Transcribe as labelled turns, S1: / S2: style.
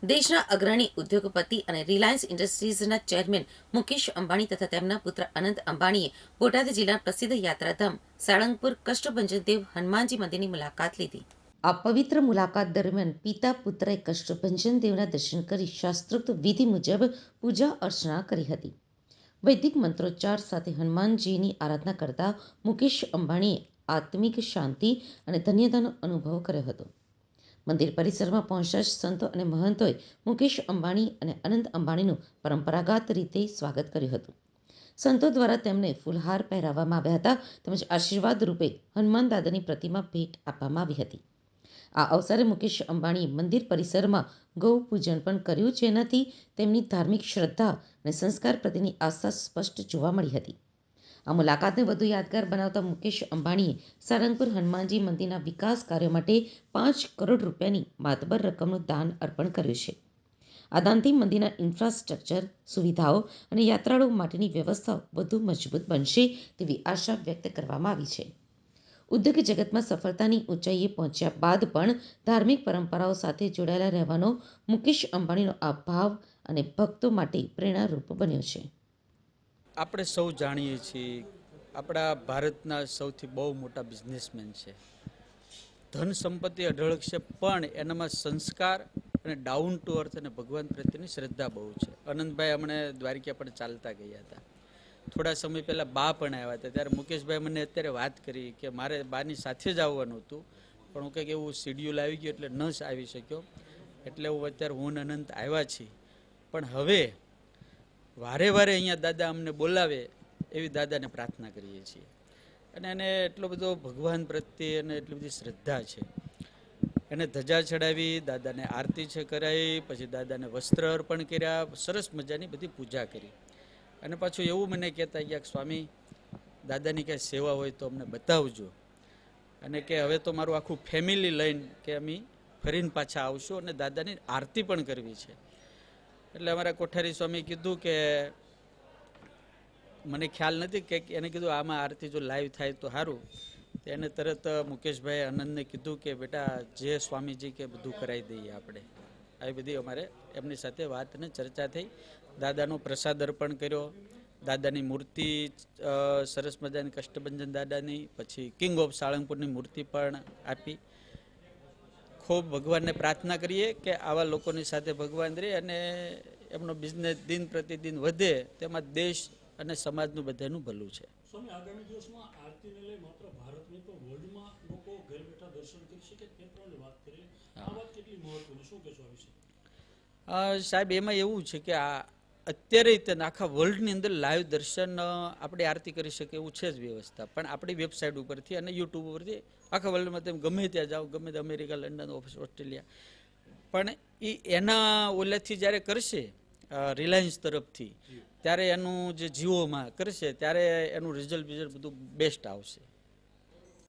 S1: દેશના અગ્રણી ઉદ્યોગપતિ અને રિલાયન્સ ઇન્ડસ્ટ્રીઝના ચેરમેન મુકેશ અંબાણી તથા તેમના પુત્ર અનંત અંબાણીએ બોટાદ જિલ્લાના પ્રસિદ્ધ યાત્રાધામ સાળંગપુર કષ્ટભંજન દેવ હનુમાનજી મંદિરની મુલાકાત લીધી. આ પવિત્ર મુલાકાત દરમિયાન પિતા પુત્રએ કષ્ટભંજન દેવના દર્શન કરી શાસ્ત્રોક્ત વિધિ મુજબ પૂજા અર્ચના કરી હતી. વૈદિક મંત્રોચ્ચાર સાથે હનુમાનજીની આરાધના કરતા મુકેશ અંબાણીએ આત્મિક શાંતિ અને ધન્યતાનો અનુભવ કર્યો હતો. મંદિર પરિસરમાં પહોંચતા જ સંતો અને મહંતોએ મુકેશ અંબાણી અને અનંત અંબાણીનું પરંપરાગત રીતે સ્વાગત કર્યું હતું. સંતો દ્વારા તેમને ફૂલહાર પહેરાવવામાં આવ્યા હતા તેમજ આશીર્વાદ રૂપે હનુમાન દાદાની પ્રતિમા ભેટ આપવામાં આવી હતી. આ અવસરે મુકેશ અંબાણીએ મંદિર પરિસરમાં ગૌ પૂજન પણ કર્યું, જેનાથી તેમની ધાર્મિક શ્રદ્ધા અને સંસ્કાર પ્રત્યેની આસ્થા સ્પષ્ટ જોવા મળી હતી. આ મુલાકાતને વધુ યાદગાર બનાવતા મુકેશ અંબાણીએ સાળંગપુર હનુમાનજી મંદિરના વિકાસ કાર્યો માટે 5 કરોડ રૂપિયાની માતબર રકમનું દાન અર્પણ કર્યું છે. આ દાનથી મંદિરના ઇન્ફ્રાસ્ટ્રક્ચર, સુવિધાઓ અને યાત્રાળુઓ માટેની વ્યવસ્થાઓ વધુ મજબૂત બનશે તેવી આશા વ્યક્ત કરવામાં આવી છે. ઉદ્યોગ જગતમાં સફળતાની ઊંચાઈએ પહોંચ્યા બાદ પણ ધાર્મિક પરંપરાઓ સાથે જોડાયેલા રહેવાનો મુકેશ અંબાણીનો આ ભાવ અને ભક્તો માટે પ્રેરણારૂપ બન્યો છે.
S2: આપણે સૌ જાણીએ છીએ, આપણા ભારતના સૌથી બહુ મોટા બિઝનેસમેન છે. ધન સંપત્તિ અઢળક છે, પણ એનામાં સંસ્કાર અને ડાઉન ટુ અર્થ અને ભગવાન પ્રત્યેની શ્રદ્ધા બહુ છે. અનંતભાઈ હમણે દ્વારિકા પણ ચાલતા ગયા હતા. થોડા સમય પહેલાં બા પણ આવ્યા હતા. ત્યારે મુકેશભાઈ મને અત્યારે વાત કરી કે મારે બાની સાથે જ આવવાનું હતું, પણ હું કંઈક એવું શિડ્યુલ આવી ગયું એટલે ન જ આવી શક્યો. એટલે અત્યારે હું અનંત આવ્યા છીએ. પણ હવે વારે વારે અહીંયા દાદા અમને બોલાવે એવી દાદાને પ્રાર્થના કરીએ છીએ. અને એને એટલો બધો ભગવાન પ્રત્યે અને એટલી બધી શ્રદ્ધા છે. એને ધજા ચડાવી, દાદાને આરતી છે કરાવી, પછી દાદાને વસ્ત્ર અર્પણ કર્યા, સરસ મજાની બધી પૂજા કરી. અને પાછું એવું મને કહેતા ગયા કે સ્વામી, દાદાની કાંઈ સેવા હોય તો અમને બતાવજો. અને કે હવે તો મારું આખું ફેમિલી લઈને કે અમે ફરીને પાછા આવશું અને દાદાની આરતી પણ કરવી છે. એટલે અમારા કોઠારી સ્વામી કીધું કે મને ખ્યાલ નથી કે એને કીધું આમાં આરતી જો લાઈવ થાય તો સારું. એને તરત મુકેશભાઈ આનંદને કીધું કે બેટા જે સ્વામીજી કે બધું કરાવી દઈએ આપણે. આવી બધી અમારે એમની સાથે વાત અને ચર્ચા થઈ. દાદાનો પ્રસાદ અર્પણ કર્યો. દાદાની મૂર્તિ સરસ મજાની કષ્ટભંજન દાદાની, પછી કિંગ ઓફ સાળંગપુરની મૂર્તિ પણ આપી. ખૂબ ભગવાનને પ્રાર્થના કરીએ કે આવા લોકોની સાથે ભગવાન રહે અને એમનો બિઝનેસ દિન પ્રતિદિન વધે, તેમાં દેશ અને સમાજનું બધાનું ભલું છે.
S3: સ્વામી, આગામી દિવસમાં આરતીને લઈ માત્ર ભારત નહીં પણ વર્લ્ડમાં લોકો ઘર બેઠા દર્શન કરી શકે તે પણ વાત કરીએ. આ વાત કેટલી મહત્વની, શું કહેશો આ વિશે?
S2: સાહેબ, એમાં એવું છે કે અત્યારે આખા વર્લ્ડની અંદર લાઈવ દર્શન આપણે આરતી કરી શકીએ એવું છે જ વ્યવસ્થા, પણ આપણી વેબસાઇટ ઉપરથી અને યુટ્યુબ ઉપરથી આખા વર્લ્ડમાં તેમ ગમે ત્યાં જાઓ, ગમે તે અમેરિકા, લંડન, ઓસ્ટ્રેલિયા, પણ એના ઓલાથી જ્યારે કરશે રિલાયન્સ તરફથી, ત્યારે એનું જે જીઓમાં કરશે ત્યારે એનું રિઝલ્ટ બધું બેસ્ટ આવશે.